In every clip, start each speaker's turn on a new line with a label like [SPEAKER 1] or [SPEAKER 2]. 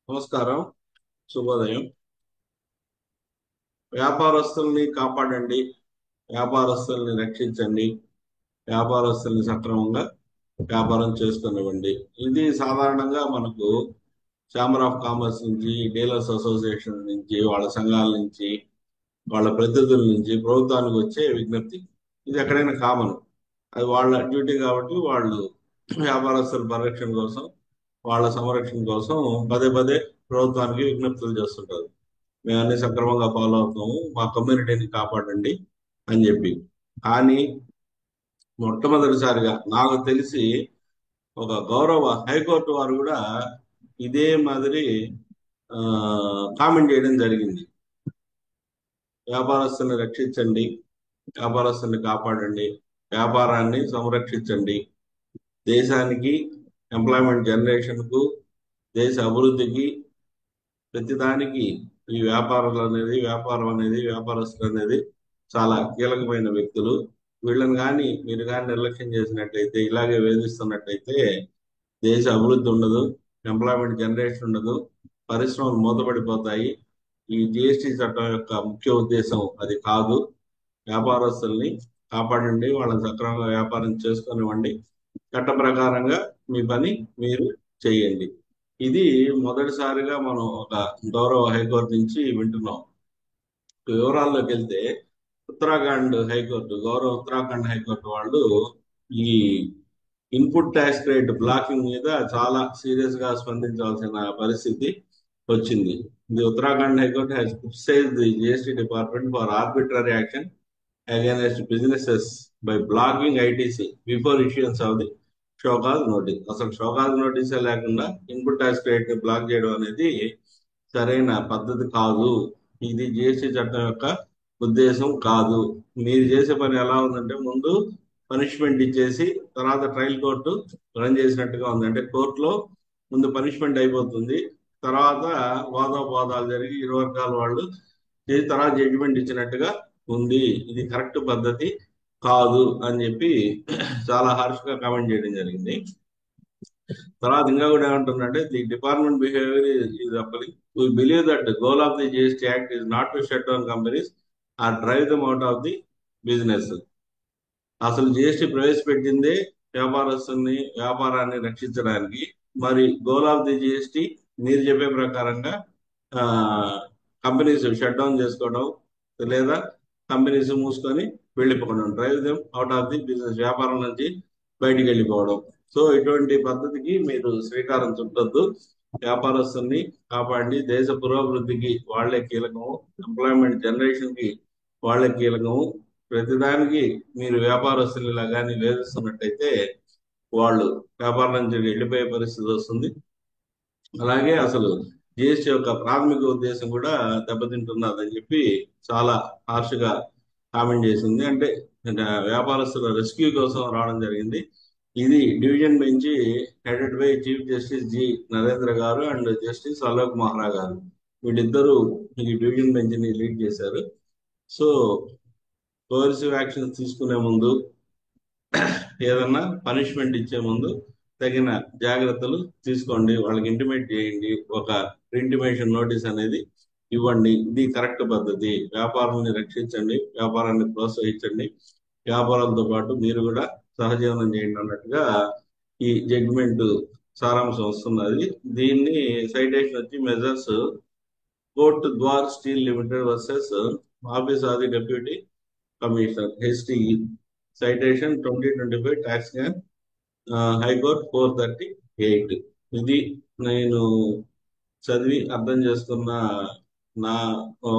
[SPEAKER 1] నమస్కారం. శుభోదయం. వ్యాపారస్తుల్ని కాపాడండి, వ్యాపారస్తుల్ని రక్షించండి, వ్యాపారస్తుల్ని సక్రమంగా వ్యాపారం చేసుకునివ్వండి. ఇది సాధారణంగా మనకు ఛాంబర్ ఆఫ్ కామర్స్ నుంచి, డీలర్స్ అసోసియేషన్ నుంచి, వాళ్ళ సంఘాల నుంచి, వాళ్ళ ప్రతినిధుల నుంచి ప్రభుత్వానికి వచ్చే విజ్ఞప్తి. ఇది ఎక్కడైనా కామన్. అది వాళ్ళ డ్యూటీ కాబట్టి వాళ్ళు వ్యాపారస్తుల పరిరక్షణ కోసం, వాళ్ళ సంరక్షణ కోసం పదే పదే ప్రభుత్వానికి విజ్ఞప్తులు చేస్తుంటారు. మేము అన్ని సక్రమంగా ఫాలో అవుతాము, మా కమ్యూనిటీని కాపాడండి అని చెప్పి. కానీ మొట్టమొదటిసారిగా నాకు తెలిసి ఒక గౌరవ హైకోర్టు వారు కూడా ఇదే మాదిరి కామెంట్ చేయడం జరిగింది. వ్యాపారస్తుల్ని రక్షించండి, వ్యాపారస్తుల్ని కాపాడండి, వ్యాపారాన్ని సంరక్షించండి, దేశానికి, ఎంప్లాయ్మెంట్ జనరేషన్కు, దేశ అభివృద్ధికి, ప్రతిదానికి ఈ వ్యాపారం అనేది వ్యాపారస్తులు అనేది చాలా కీలకమైన వ్యక్తులు. వీళ్ళని కానీ మీరు కానీ నిర్లక్ష్యం చేసినట్లయితే, ఇలాగే వేధిస్తున్నట్లయితే దేశ అభివృద్ధి ఉండదు, ఎంప్లాయ్మెంట్ జనరేషన్ ఉండదు, పరిశ్రమలు మూతపడిపోతాయి. ఈ జిఎస్టి చట్టం యొక్క ముఖ్య ఉద్దేశం అది కాదు. వ్యాపారస్తుల్ని కాపాడండి, వాళ్ళని సక్రమంగా వ్యాపారం చేసుకునివ్వండి, చట్ట ప్రకారంగా మీ పని మీరు చేయండి. ఇది మొదటిసారిగా మనం ఒక గౌరవ హైకోర్టు నుంచి వింటున్నాం. వివరాల్లోకి వెళ్తే గౌరవ ఉత్తరాఖండ్ హైకోర్టు వాళ్ళు ఈ ఇన్పుట్ ట్యాక్స్ క్రెడిట్ బ్లాకింగ్ మీద చాలా సీరియస్ గా స్పందించాల్సిన పరిస్థితి వచ్చింది. The Uttarakhand high court has criticised the GST department for arbitrary action against businesses by blocking ITC before issuance of the show cause notice. అసలు షోకాజ్ నోటీసే లేకుండా ఇన్పుట్ ట్యాక్స్ క్రెడిట్ ని బ్లాక్ చేయడం అనేది సరైన పద్ధతి కాదు. ఇది జిఎస్టీ చట్టం యొక్క ఉద్దేశం కాదు. మీరు చేసే పని ఎలా ఉందంటే, ముందు పనిష్మెంట్ ఇచ్చేసి తర్వాత ట్రయల్ కోర్టు రన్ చేసినట్టుగా ఉంది. అంటే కోర్టులో ముందు పనిష్మెంట్ అయిపోతుంది, తర్వాత వాదోపవాదాలు జరిగి ఇరు వర్గాల వాళ్ళు చేసి తర్వాత జడ్జిమెంట్ ఇచ్చినట్టుగా ఉంది. ఇది కరెక్ట్ పద్ధతి కాదు అని చెప్పి చాలా హార్ష్ గా కామెంట్ చేయడం జరిగింది. తర్వాత ఇంకా కూడా ఏమంటుందంటే, the department behaviour is appalling. We believe that the goal of the GST Act is not to shut down companies or drive them out of the business. అసలు జిఎస్టి ప్రవేశపెట్టిందే వ్యాపారాన్ని రక్షించడానికి. మరి గోల్ ఆఫ్ ది జిఎస్టి మీరు చెప్పే ప్రకారంగా companies shut down చేసుకోవడం, లేదా companies మూసుకొని వెళ్ళిపోవడం, drive them out of the business, వ్యాపారం నుంచి బయటికి వెళ్ళిపోవడం. సో ఇటువంటి పద్ధతికి మీరు శ్రీకారం చుట్టొద్దు. వ్యాపారస్తుల్ని కాపాడి దేశ పురోభివృద్ధికి వాళ్లే కీలకము, ఎంప్లాయ్మెంట్ జనరేషన్ కి వాళ్లే కీలకము. ప్రతిదానికి మీరు వ్యాపారస్తులు ఇలా కానీ వేధిస్తున్నట్టయితే వాళ్ళు వ్యాపారం నుంచి వెళ్ళిపోయే పరిస్థితి వస్తుంది. అలాగే అసలు జిఎస్టీ యొక్క ప్రాథమిక ఉద్దేశం కూడా దెబ్బతింటున్నదని చెప్పి చాలా హార్ష్ గా కామెంట్ చేసింది. అంటే వ్యాపారస్తుల రెస్క్యూ కోసం రావడం జరిగింది. ఇది division bench headed by chief justice G Narendra గారు అండ్ జస్టిస్ అలోక్ మోహ్రా గారు. వీళ్ళిద్దరూ ఈ డివిజన్ బెంచ్ ని లీడ్ చేశారు. సో కోర్సివ్ యాక్షన్ తీసుకునే ముందు, ఏదన్నా పనిష్మెంట్ ఇచ్చే ముందు తగిన జాగ్రత్తలు తీసుకోండి, వాళ్ళకి ఇంటిమేట్ చేయండి, ఒక ఇంటిమేషన్ నోటీస్ అనేది ఇవ్వండి. ఇది కరెక్ట్ పద్ధతి. వ్యాపారాన్ని రక్షించండి, వ్యాపారాన్ని ప్రోత్సహించండి, వ్యాపారాలతో పాటు మీరు కూడా సహజీవనం చేయండి అన్నట్టుగా ఈ జడ్జిమెంట్ సారాంశం వస్తున్నది. దీన్ని సైటేషన్ వచ్చి మెజర్స్ కోర్ట్ ద్వార్ steel limited versus office of the deputy commissioner HTE, citation 2025 tax can high court 438. ఇది నేను చదివి అర్థం చేసుకున్న నా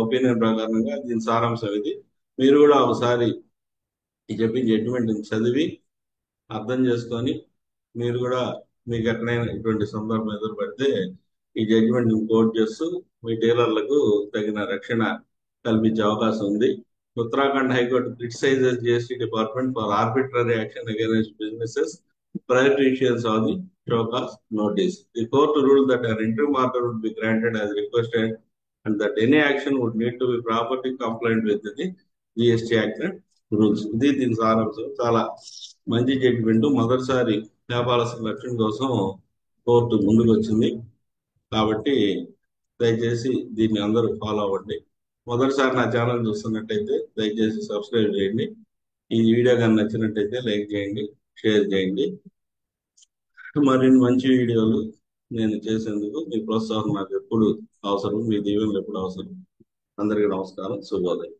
[SPEAKER 1] ఒపీనియన్ ప్రకారంగా దీని సారాంశం ఇది. మీరు కూడా ఒకసారి ఈ చెప్పి జడ్జిమెంట్ చదివి అర్థం చేసుకొని మీరు కూడా మీకు ఎక్కడైనా ఇటువంటి సందర్భం ఎదురుపడితే ఈ జడ్జిమెంట్ కోట్ చేస్తూ మీ డీలర్లకు తగిన రక్షణ కల్పించే అవకాశం ఉంది. Uttarakhand High Court criticizes GST Department for arbitrary action against businesses prior to issuance of the show cause notice. The court ruled that an interim order would be granted as requested and that any action would need to be properly compliant with the GST Act and rules. ఇది దీని సారాంశం. చాలా మంచి judgement. మొదటిసారి వ్యాపారస్తుల రక్షణ కోసం court ముందుకు వచ్చింది. కాబట్టి దయచేసి దీన్ని అందరూ ఫాలో అవ్వండి. మొదటిసారి నా ఛానల్ చూస్తున్నట్టయితే దయచేసి సబ్స్క్రైబ్ చేయండి. ఈ వీడియో కానీ నచ్చినట్టయితే లైక్ చేయండి, షేర్ చేయండి. మరిన్ని మంచి వీడియోలు నేను చేసేందుకు మీ ప్రోత్సాహం నాకు ఎప్పుడు అవసరం, మీ దీవెనలు ఎప్పుడు అవసరం. అందరికీ నమస్కారం, శుభోదయం.